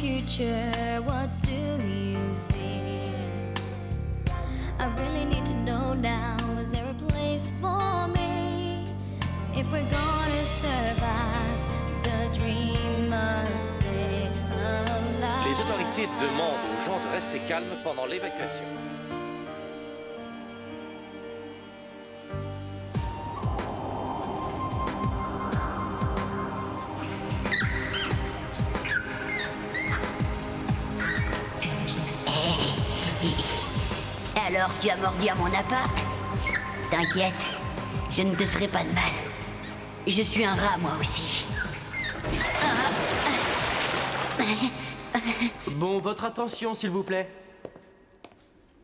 future, what do you see? I really need to know now, is there a place for me? If we're gonna survive, the dream must stay alive. Les autorités demandent aux gens de rester calmes pendant l'évacuation. Alors, tu as mordu à mon appât? T'inquiète, je ne te ferai pas de mal. Je suis un rat, moi aussi. Bon, votre attention, s'il vous plaît.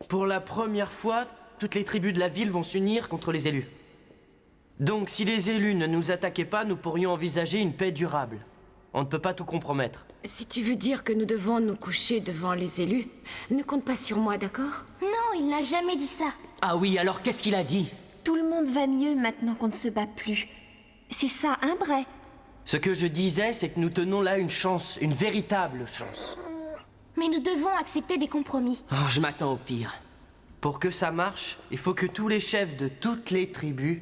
Pour la première fois, toutes les tribus de la ville vont s'unir contre les élus. Donc, si les élus ne nous attaquaient pas, nous pourrions envisager une paix durable. On ne peut pas tout compromettre. Si tu veux dire que nous devons nous coucher devant les élus, ne compte pas sur moi, d'accord? Non, il n'a jamais dit ça. Ah oui, alors qu'est-ce qu'il a dit? Tout le monde va mieux maintenant qu'on ne se bat plus. C'est ça, hein, Bray? Ce que je disais, c'est que nous tenons là une chance, une véritable chance. Mais nous devons accepter des compromis. Oh, je m'attends au pire. Pour que ça marche, il faut que tous les chefs de toutes les tribus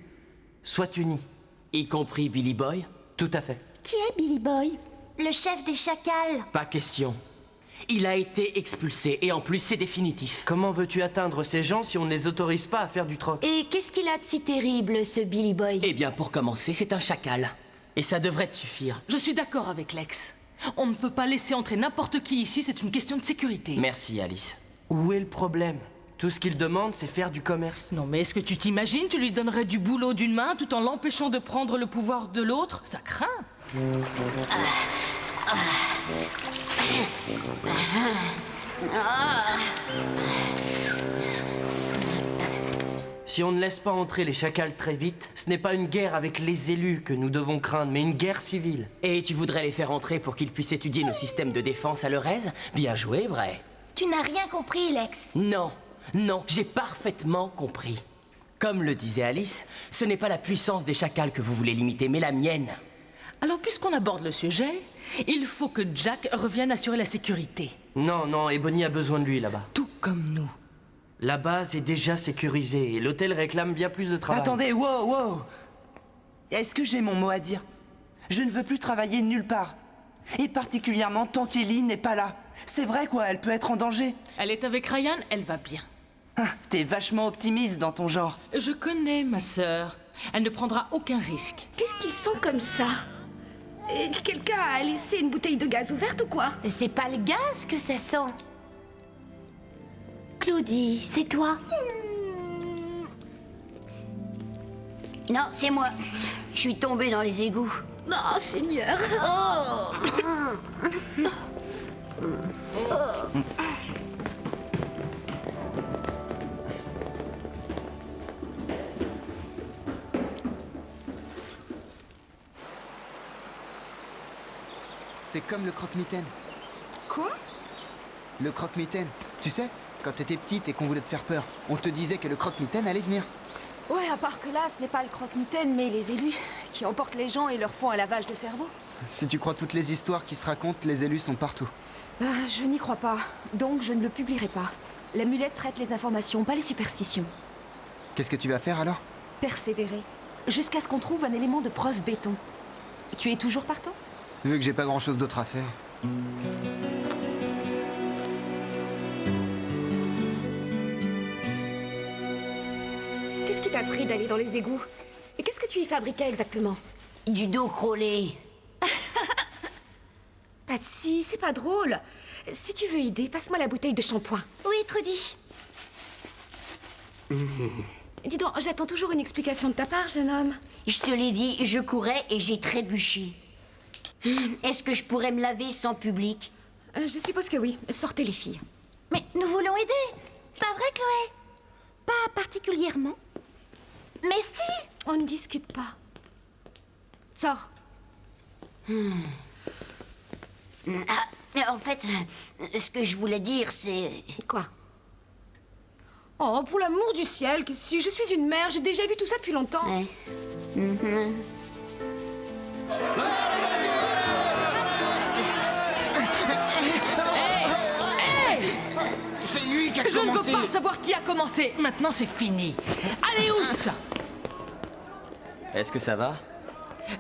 soient unis. Y compris Billy Boy? Tout à fait. Qui est Billy Boy? Le chef des chacals. Pas question. Il a été expulsé, et en plus, c'est définitif. Comment veux-tu atteindre ces gens si on ne les autorise pas à faire du troc? Et qu'est-ce qu'il a de si terrible, ce Billy Boy? Eh bien, pour commencer, c'est un chacal. Et ça devrait te suffire. Je suis d'accord avec Lex. On ne peut pas laisser entrer n'importe qui ici, c'est une question de sécurité. Merci, Alice. Où est le problème? Tout ce qu'il demande, c'est faire du commerce. Non mais est-ce que tu t'imagines, tu lui donnerais du boulot d'une main tout en l'empêchant de prendre le pouvoir de l'autre? Ça craint. Si on ne laisse pas entrer les chacals très vite, ce n'est pas une guerre avec les élus que nous devons craindre, mais une guerre civile. Et tu voudrais les faire entrer pour qu'ils puissent étudier nos systèmes de défense à leur aise? Bien joué, Bray. Tu n'as rien compris, Lex. Non, non, j'ai parfaitement compris. Comme le disait Alice, ce n'est pas la puissance des chacals que vous voulez limiter, mais la mienne. Alors puisqu'on aborde le sujet, il faut que Jack revienne assurer la sécurité. Non, non, Ebony a besoin de lui là-bas. Tout comme nous. La base est déjà sécurisée et l'hôtel réclame bien plus de travail. Attendez, wow! Est-ce que j'ai mon mot à dire? Je ne veux plus travailler nulle part. Et particulièrement tant qu'Ellie n'est pas là. C'est vrai quoi, elle peut être en danger. Elle est avec Ryan, elle va bien. Ah, t'es vachement optimiste dans ton genre. Je connais ma sœur. Elle ne prendra aucun risque. Qu'est-ce qu'ils sont comme ça? Quelqu'un a laissé une bouteille de gaz ouverte ou quoi? C'est pas le gaz que ça sent. Claudie, c'est toi? Non, c'est moi. Je suis tombée dans les égouts. Oh, Seigneur! C'est comme le croque-mitaine. Quoi? Le croque-mitaine. Tu sais, quand t'étais petite et qu'on voulait te faire peur, on te disait que le croque-mitaine allait venir. Ouais, à part que là, ce n'est pas le croque-mitaine, mais les élus qui emportent les gens et leur font un lavage de cerveau. Si tu crois toutes les histoires qui se racontent, les élus sont partout. Je n'y crois pas, donc je ne le publierai pas. L'amulette traite les informations, pas les superstitions. Qu'est-ce que tu vas faire alors? Persévérer, jusqu'à ce qu'on trouve un élément de preuve béton. Tu es toujours partant? Vu que j'ai pas grand-chose d'autre à faire. Qu'est-ce qui t'a pris d'aller dans les égouts? Et qu'est-ce que tu y fabriquais exactement? Du dos crôlé. Patsy, c'est pas drôle. Si tu veux aider, passe-moi la bouteille de shampoing. Oui, Trudy. Dis donc, j'attends toujours une explication de ta part, jeune homme. Je te l'ai dit, je courais et j'ai trébuché. Est-ce que je pourrais me laver sans public? Je suppose que oui. Sortez les filles. Mais nous voulons aider. Pas vrai, Chloé? Pas particulièrement. Mais si! On ne discute pas. Sors. Ah, en fait, ce que je voulais dire, c'est... Quoi? Oh, pour l'amour du ciel, que si je suis une mère, j'ai déjà vu tout ça depuis longtemps. Ouais. Je ne commencé. veux pas savoir qui a commencé. Maintenant, c'est fini. Allez, oust! Est-ce que ça va?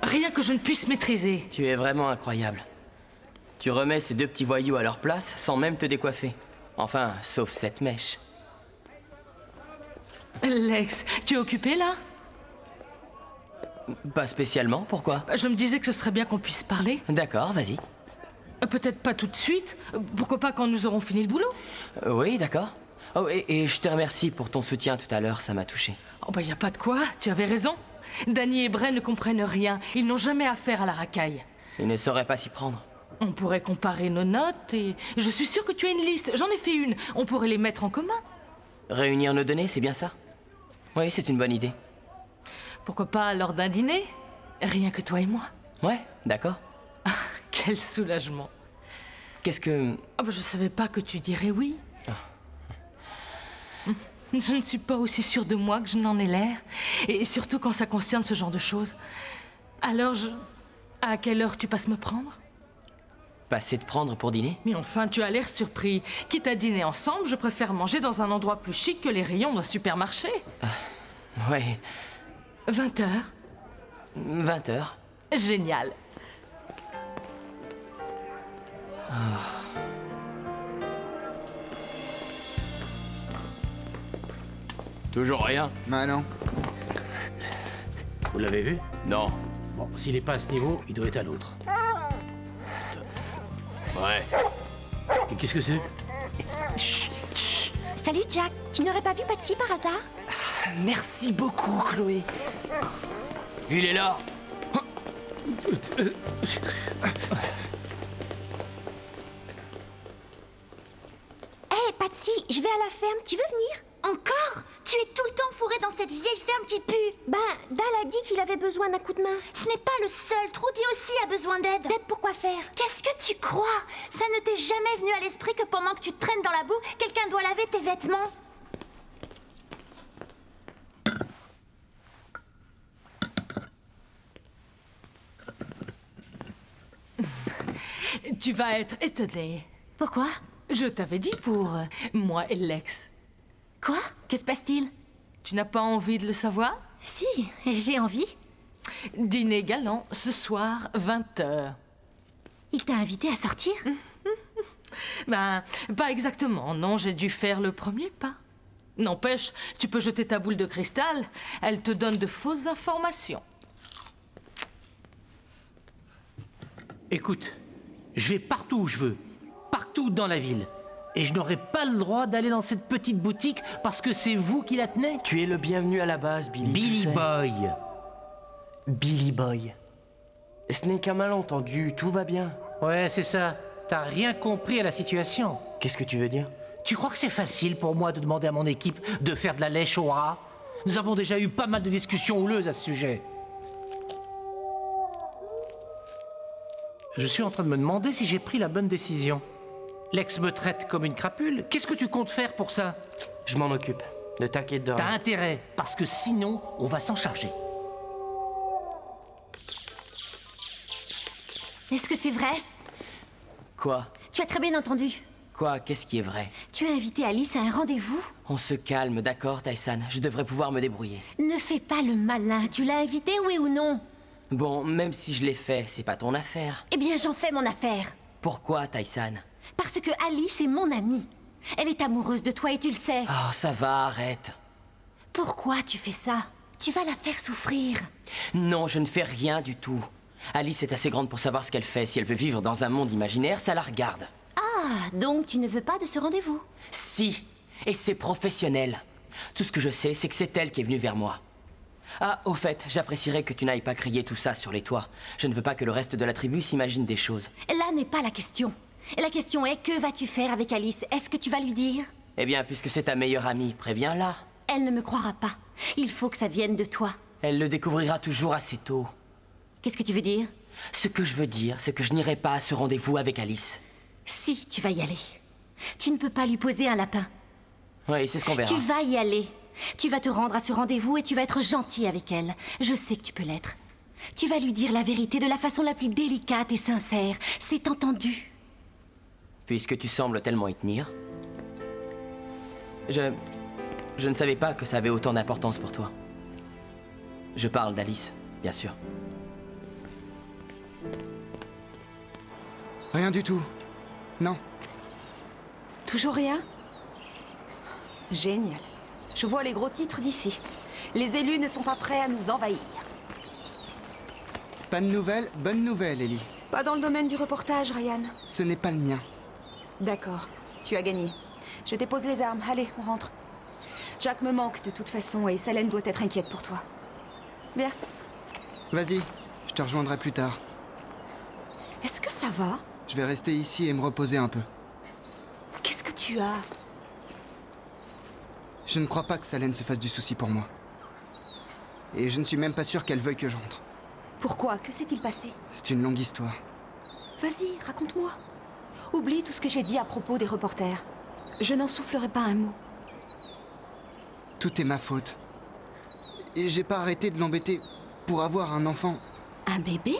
Rien que je ne puisse maîtriser. Tu es vraiment incroyable. Tu remets ces deux petits voyous à leur place sans même te décoiffer. Enfin, sauf cette mèche. Lex, tu es occupé là? Pas spécialement, pourquoi? Je me disais que ce serait bien qu'on puisse parler. D'accord, vas-y. Peut-être pas tout de suite. Pourquoi pas quand nous aurons fini le boulot? Oui, d'accord. Oh, et je te remercie pour ton soutien tout à l'heure, ça m'a touché. Oh bah y a pas de quoi, tu avais raison. Danny et Bray ne comprennent rien. Ils n'ont jamais affaire à la racaille. Il ne saurait pas s'y prendre. On pourrait comparer nos notes et... Je suis sûre que tu as une liste. J'en ai fait une. On pourrait les mettre en commun. Réunir nos données, c'est bien ça? Oui, c'est une bonne idée. Pourquoi pas lors d'un dîner? Rien que toi et moi. Ouais, d'accord. Quel soulagement. Qu'est-ce que... Oh bah je savais pas que tu dirais oui. Je ne suis pas aussi sûre de moi que je n'en ai l'air. Et surtout quand ça concerne ce genre de choses. Alors, à quelle heure tu passes me prendre? Passer te prendre pour dîner? Mais enfin, tu as l'air surpris. Quitte à dîner ensemble, je préfère manger dans un endroit plus chic que les rayons d'un supermarché. Ouais, 20h. 20h. Génial. Toujours rien? Bah non. Vous l'avez vu? Non. Bon, s'il n'est pas à ce niveau, il doit être à l'autre. Ouais. Et qu'est-ce que c'est? Salut Jack, tu n'aurais pas vu Patsy par hasard? Merci beaucoup, Chloé. Il est là! Hé Patsy, je vais à la ferme, tu veux venir? Encore? Tu es tout le temps fourrée dans cette vieille ferme qui pue. Ben, Dal a dit qu'il avait besoin d'un coup de main. Ce n'est pas le seul, Trudy aussi a besoin d'aide. D'aide pour quoi faire? Qu'est-ce que tu crois? Ça ne t'est jamais venu à l'esprit que pendant que tu traînes dans la boue, quelqu'un doit laver tes vêtements? Tu vas être étonné. Pourquoi? Je t'avais dit pour moi et Lex. Quoi? Que se passe-t-il? Tu n'as pas envie de le savoir? Si, j'ai envie. Dîner galant, ce soir, 20h. Il t'a invité à sortir? Ben, pas exactement, non, j'ai dû faire le premier pas. N'empêche, tu peux jeter ta boule de cristal, elle te donne de fausses informations. Écoute, je vais partout où je veux, partout dans la ville. Et je n'aurai pas le droit d'aller dans cette petite boutique parce que c'est vous qui la tenez? Tu es le bienvenu à la base, Billy. tu Billy sais. Boy. Billy Boy. Ce n'est qu'un malentendu, tout va bien. Ouais, c'est ça. T'as rien compris à la situation. Qu'est-ce que tu veux dire? Tu crois que c'est facile pour moi de demander à mon équipe de faire de la lèche au rat? Nous avons déjà eu pas mal de discussions houleuses à ce sujet. Je suis en train de me demander si j'ai pris la bonne décision. Lex me traite comme une crapule. Qu'est-ce que tu comptes faire pour ça? Je m'en occupe. Ne t'inquiète de T'as rien. intérêt, parce que sinon, on va s'en charger. Est-ce que c'est vrai? Quoi? Tu as très bien entendu. Quoi? Qu'est-ce qui est vrai? Tu as invité Alice à un rendez-vous? On se calme, d'accord, Tyson? Je devrais pouvoir me débrouiller. Ne fais pas le malin. Tu l'as invité, oui ou non? Bon, même si je l'ai fait, c'est pas ton affaire. Eh bien, j'en fais mon affaire. Pourquoi, Tyson? Parce que Alice est mon amie. Elle est amoureuse de toi et tu le sais. Oh, ça va, arrête. Pourquoi tu fais ça? Tu vas la faire souffrir. Non, je ne fais rien du tout. Alice est assez grande pour savoir ce qu'elle fait. Si elle veut vivre dans un monde imaginaire, ça la regarde. Ah, donc tu ne veux pas de ce rendez-vous? Si, et c'est professionnel. Tout ce que je sais, c'est que c'est elle qui est venue vers moi. Ah, au fait, j'apprécierais que tu n'ailles pas crier tout ça sur les toits. Je ne veux pas que le reste de la tribu s'imagine des choses. Là n'est pas la question. La question est, que vas-tu faire avec Alice? Est-ce que tu vas lui dire? Eh bien, puisque c'est ta meilleure amie, préviens-la. Elle ne me croira pas. Il faut que ça vienne de toi. Elle le découvrira toujours assez tôt. Qu'est-ce que tu veux dire? Ce que je veux dire, c'est que je n'irai pas à ce rendez-vous avec Alice. Si, tu vas y aller. Tu ne peux pas lui poser un lapin. Oui, c'est ce qu'on verra. Tu vas y aller. Tu vas te rendre à ce rendez-vous et tu vas être gentil avec elle. Je sais que tu peux l'être. Tu vas lui dire la vérité de la façon la plus délicate et sincère. C'est entendu. Puisque tu sembles tellement y tenir. Je ne savais pas que ça avait autant d'importance pour toi. Je parle d'Alice, bien sûr. Rien du tout. Non. Toujours rien? Génial. Je vois les gros titres d'ici. Les élus ne sont pas prêts à nous envahir. Pas de nouvelles, bonne nouvelle, Ellie. Pas dans le domaine du reportage, Ryan. Ce n'est pas le mien. D'accord, tu as gagné. Je dépose les armes. Allez, on rentre. Jack me manque de toute façon et Salem doit être inquiète pour toi. Bien. Vas-y, je te rejoindrai plus tard. Est-ce que ça va? Je vais rester ici et me reposer un peu. Qu'est-ce que tu as? Je ne crois pas que Salem se fasse du souci pour moi. Et je ne suis même pas sûr qu'elle veuille que je rentre. Pourquoi? Que s'est-il passé? C'est une longue histoire. Vas-y, raconte-moi. Oublie tout ce que j'ai dit à propos des reporters. Je n'en soufflerai pas un mot. Tout est ma faute. Et j'ai pas arrêté de l'embêter pour avoir un enfant. Un bébé?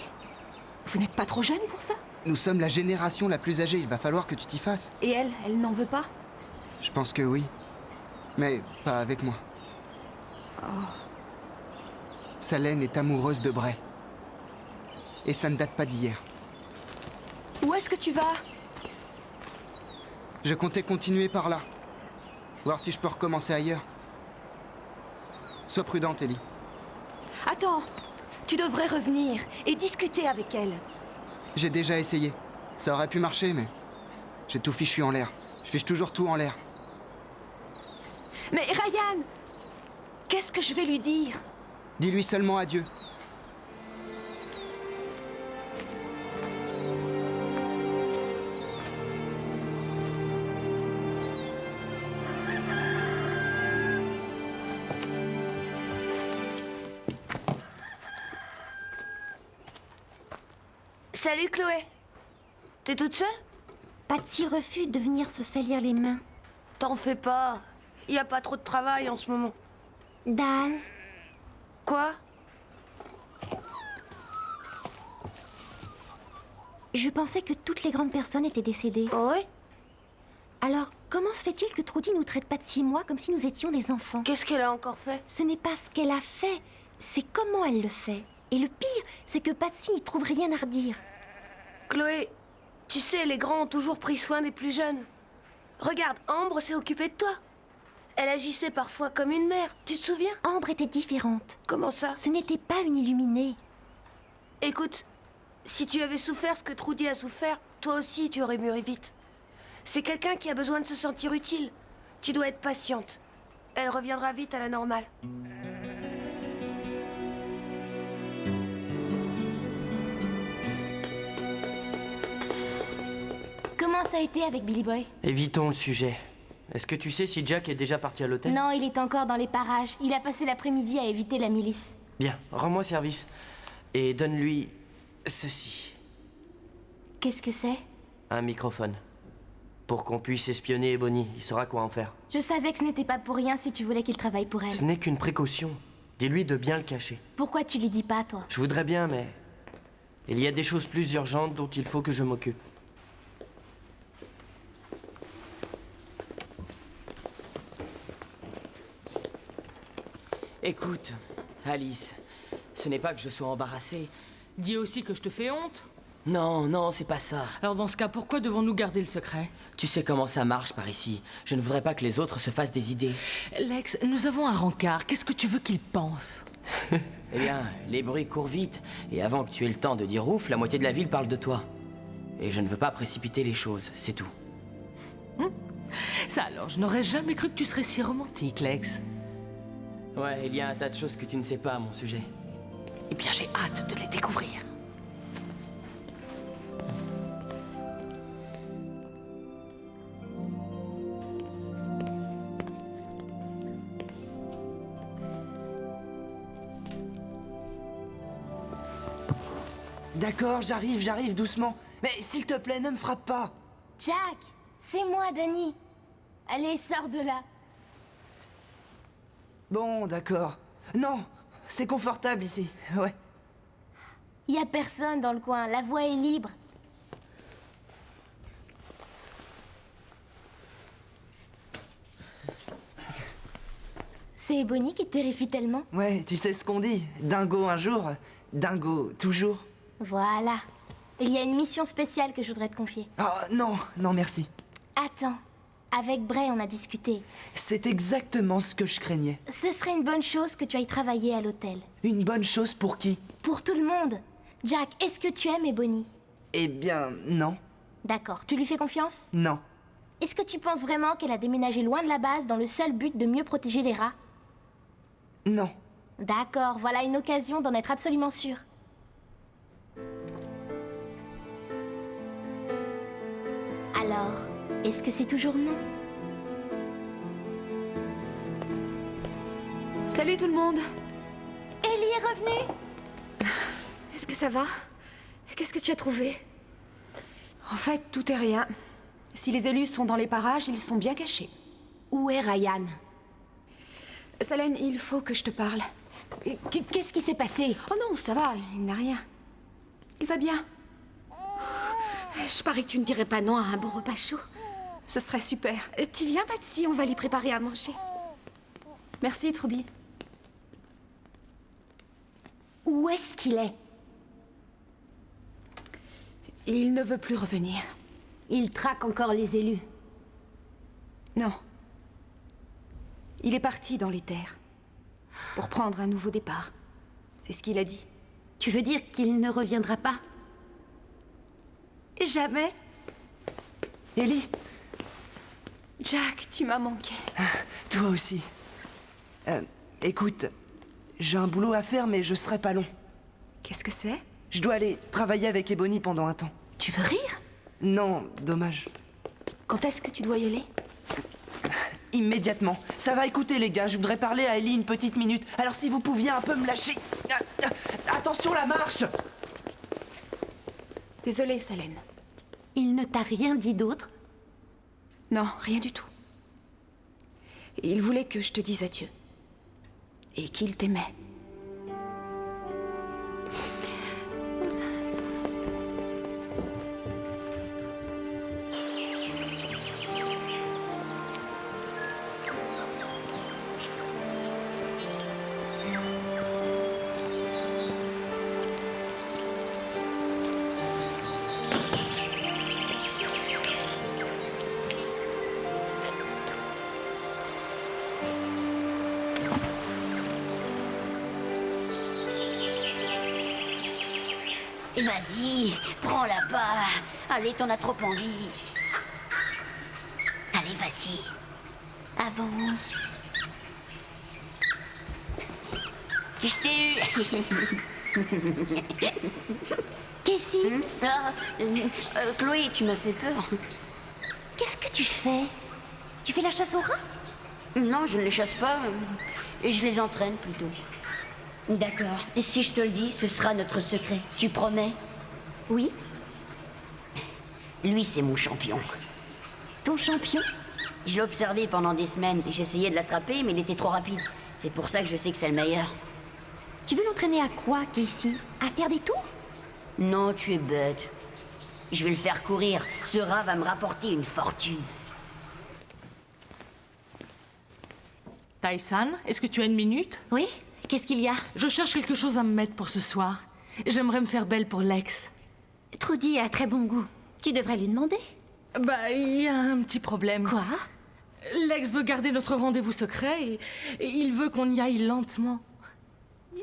Vous n'êtes pas trop jeune pour ça? Nous sommes la génération la plus âgée, il va falloir que tu t'y fasses. Et elle n'en veut pas? Je pense que oui. Mais pas avec moi. Salem est amoureuse de Bray. Et ça ne date pas d'hier. Où est-ce que tu vas? Je comptais continuer par là. Voir si je peux recommencer ailleurs. Sois prudente, Ellie. Attends, tu devrais revenir et discuter avec elle. J'ai déjà essayé. Ça aurait pu marcher, mais... j'ai tout fichu en l'air. Je fiche toujours tout en l'air. Mais Ryan, qu'est-ce que je vais lui dire? Dis-lui seulement adieu. Salut Chloé. T'es toute seule? Patsy refuse de venir se salir les mains. T'en fais pas. Y a pas trop de travail en ce moment. Dal, Quoi? je pensais que toutes les grandes personnes étaient décédées. Oh ouais? Alors, comment se fait-il que Trudy nous traite Patsy et moi comme si nous étions des enfants? Qu'est-ce qu'elle a encore fait? Ce n'est pas ce qu'elle a fait, c'est comment elle le fait. Et le pire, c'est que Patsy n'y trouve rien à redire. Chloé, tu sais, les grands ont toujours pris soin des plus jeunes. Regarde, Ambre s'est occupée de toi. Elle agissait parfois comme une mère, tu te souviens? Ambre était différente. Comment ça? Ce n'était pas une illuminée. Écoute, si tu avais souffert ce que Trudy a souffert, toi aussi tu aurais mûri vite. C'est quelqu'un qui a besoin de se sentir utile. Tu dois être patiente. Elle reviendra vite à la normale. Comment ça a été avec Billy Boy? Évitons le sujet. Est-ce que tu sais si Jack est déjà parti à l'hôtel? Non, il est encore dans les parages. Il a passé l'après-midi à éviter la milice. Bien, rends-moi service. Et donne-lui ceci. Qu'est-ce que c'est? Un microphone. Pour qu'on puisse espionner Bonnie, il saura quoi en faire. Je savais que ce n'était pas pour rien si tu voulais qu'il travaille pour elle. Ce n'est qu'une précaution. Dis-lui de bien le cacher. Pourquoi tu lui dis pas, toi? Je voudrais bien, mais... il y a des choses plus urgentes dont il faut que je m'occupe. Écoute, Alice, ce n'est pas que je sois embarrassé. Dis aussi que je te fais honte. Non, non, c'est pas ça. Alors dans ce cas, pourquoi devons-nous garder le secret? Tu sais comment ça marche par ici. Je ne voudrais pas que les autres se fassent des idées. Lex, nous avons un rencard. Qu'est-ce que tu veux qu'il pense? Eh bien, les bruits courent vite. Et avant que tu aies le temps de dire ouf, la moitié de la ville parle de toi. Et je ne veux pas précipiter les choses, c'est tout. Ça alors, je n'aurais jamais cru que tu serais si romantique, Lex. Ouais, il y a un tas de choses que tu ne sais pas à mon sujet. Eh bien, j'ai hâte de les découvrir. D'accord, j'arrive, doucement. Mais s'il te plaît, ne me frappe pas. Jack, c'est moi, Danny. Allez, sors de là. Bon, d'accord. Non, c'est confortable ici, ouais. Y a personne dans le coin, la voie est libre. C'est Bonnie qui te terrifie tellement. Ouais, tu sais ce qu'on dit. Dingo un jour, dingo toujours. Voilà. Il y a une mission spéciale que je voudrais te confier. Oh non, non merci. Attends. Avec Bray, on a discuté. C'est exactement ce que je craignais. Ce serait une bonne chose que tu ailles travailler à l'hôtel. Une bonne chose pour qui? Pour tout le monde. Jack, est-ce que tu aimes Bonnie? Eh bien, non. D'accord. Tu lui fais confiance? Non. Est-ce que tu penses vraiment qu'elle a déménagé loin de la base dans le seul but de mieux protéger les rats? Non. D'accord, voilà une occasion d'en être absolument sûr. Alors, est-ce que c'est toujours non? Salut tout le monde. Ellie est revenue. Est-ce que ça va? Qu'est-ce que tu as trouvé? En fait, tout est rien. Si les élus sont dans les parages, ils sont bien cachés. Où est Ryan? Salène, il faut que je te parle. Qu'est-ce qui s'est passé? Oh non, ça va, il n'a rien. Il va bien. Je parie que tu ne dirais pas non à un bon repas chaud. Ce serait super. Tu viens, Patsy, on va lui préparer à manger. Merci, Trudy. Où est-ce qu'il est? Il ne veut plus revenir. Il traque encore les élus. Non. Il est parti dans les terres. Pour prendre un nouveau départ. C'est ce qu'il a dit. Tu veux dire qu'il ne reviendra pas? Jamais? Ellie? Jack, tu m'as manqué. Toi aussi. Écoute, j'ai un boulot à faire, mais je serai pas long. Qu'est-ce que c'est? Je dois aller travailler avec Ebony pendant un temps. Tu veux rire? Non, dommage. Quand est-ce que tu dois y aller? Immédiatement. Ça va, écoutez les gars, je voudrais parler à Ellie une petite minute. Alors si vous pouviez un peu me lâcher... Attention la marche! Désolée, Salène. Il ne t'a rien dit d'autre? Non, rien du tout. Il voulait que je te dise adieu. Et qu'il t'aimait. Vas-y, prends là-bas. Allez, t'en as trop envie. Allez, vas-y. Avance. Je t'ai eu. Cassie? Chloé, tu m'as fait peur. Qu'est-ce que tu fais? Tu fais la chasse aux rats? Non, je ne les chasse pas. Je les entraîne plutôt. D'accord. Et si je te le dis, ce sera notre secret. Tu promets? Oui. Lui, c'est mon champion. Ton champion? Je l'ai observé pendant des semaines et j'essayais de l'attraper, mais il était trop rapide. C'est pour ça que je sais que c'est le meilleur. Tu veux l'entraîner à quoi, Casey? À faire des tours? Non, tu es bête. Je vais le faire courir. Ce rat va me rapporter une fortune. Tai-san, est-ce que tu as une minute? Oui? Qu'est-ce qu'il y a? Je cherche quelque chose à me mettre pour ce soir. J'aimerais me faire belle pour Lex. Trudy a très bon goût. Tu devrais lui demander. Bah, il y a un petit problème. Quoi? Lex veut garder notre rendez-vous secret et il veut qu'on y aille lentement.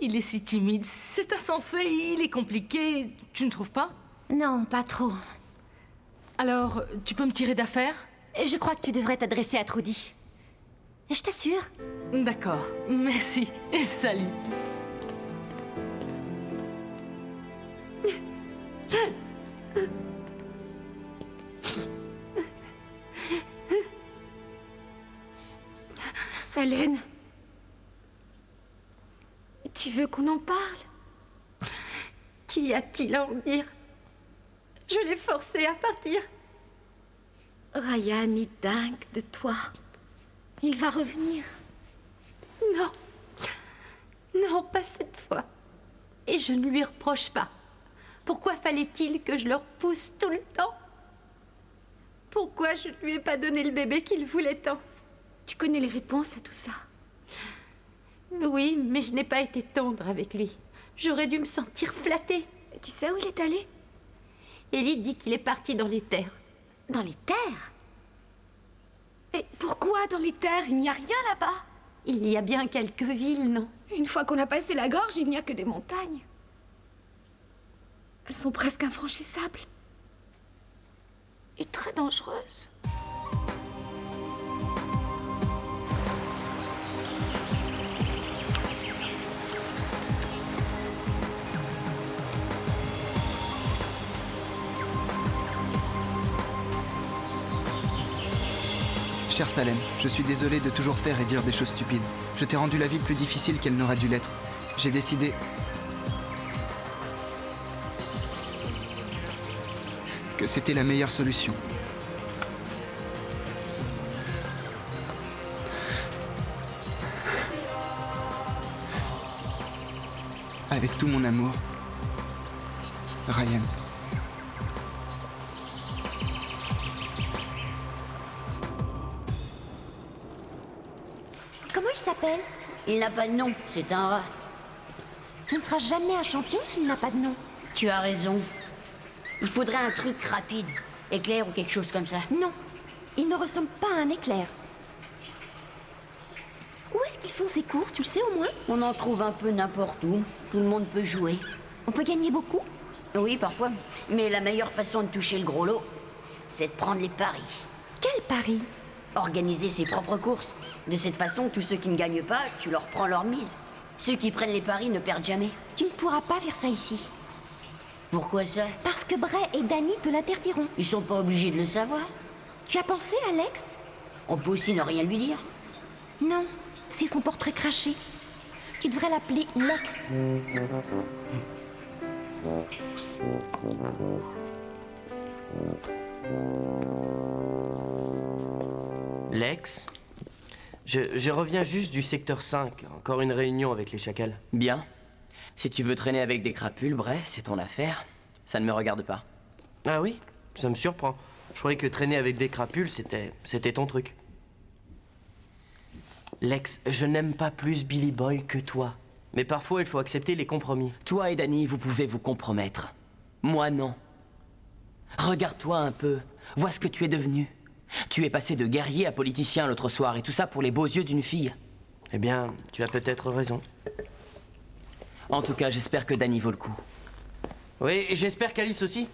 Il est si timide, c'est insensé, il est compliqué, tu ne trouves pas? Non, pas trop. Alors, tu peux me tirer d'affaire? Je crois que tu devrais t'adresser à Trudy. Je t'assure. D'accord, merci et salut. Salène, tu veux qu'on en parle? Qu'y a-t-il à en dire? Je l'ai forcé à partir. Ryan est dingue de toi. Il va revenir. Non. Non, pas cette fois. Et je ne lui reproche pas. Pourquoi fallait-il que je le repousse tout le temps? Pourquoi je ne lui ai pas donné le bébé qu'il voulait tant? Tu connais les réponses à tout ça. Oui, mais je n'ai pas été tendre avec lui. J'aurais dû me sentir flattée. Tu sais où il est allé? Ellie dit qu'il est parti dans les terres. Dans les terres? Et pourquoi dans les terres? Il n'y a rien là-bas. Il y a bien quelques villes, non? Une fois qu'on a passé la gorge, il n'y a que des montagnes. Elles sont presque infranchissables. Et très dangereuses. Chère Salem, je suis désolé de toujours faire et dire des choses stupides. Je t'ai rendu la vie plus difficile qu'elle n'aurait dû l'être. J'ai décidé que c'était la meilleure solution. Avec tout mon amour, Ryan. Comment il s'appelle? Il n'a pas de nom, c'est un rat. Ce ne sera jamais un champion s'il n'a pas de nom. Tu as raison. Il faudrait un truc rapide, éclair ou quelque chose comme ça. Non, il ne ressemble pas à un éclair. Où est-ce qu'ils font ces courses, tu le sais au moins? On en trouve un peu n'importe où. Tout le monde peut jouer. On peut gagner beaucoup? Oui, parfois. Mais la meilleure façon de toucher le gros lot, c'est de prendre les paris. Quel pari? Organiser ses propres courses. De cette façon, tous ceux qui ne gagnent pas, tu leur prends leur mise. Ceux qui prennent les paris ne perdent jamais. Tu ne pourras pas faire ça ici. Pourquoi ça? Parce que Bray et Danny te l'interdiront. Ils sont pas obligés de le savoir. Tu as pensé, Alex? On peut aussi ne rien lui dire. Non, c'est son portrait craché. Tu devrais l'appeler Lex. Lex, je reviens juste du secteur 5. Encore une réunion avec les chacals. Bien. Si tu veux traîner avec des crapules, Bray, c'est ton affaire. Ça ne me regarde pas. Ah oui? Ça me surprend. Je croyais que traîner avec des crapules, c'était ton truc. Lex, je n'aime pas plus Billy Boy que toi. Mais parfois, il faut accepter les compromis. Toi et Danny, vous pouvez vous compromettre. Moi, non. Regarde-toi un peu. Vois ce que tu es devenu. Tu es passé de guerrier à politicien l'autre soir, et tout ça pour les beaux yeux d'une fille. Eh bien, tu as peut-être raison. En tout cas, j'espère que Danny vaut le coup. Oui, et j'espère qu'Alice aussi.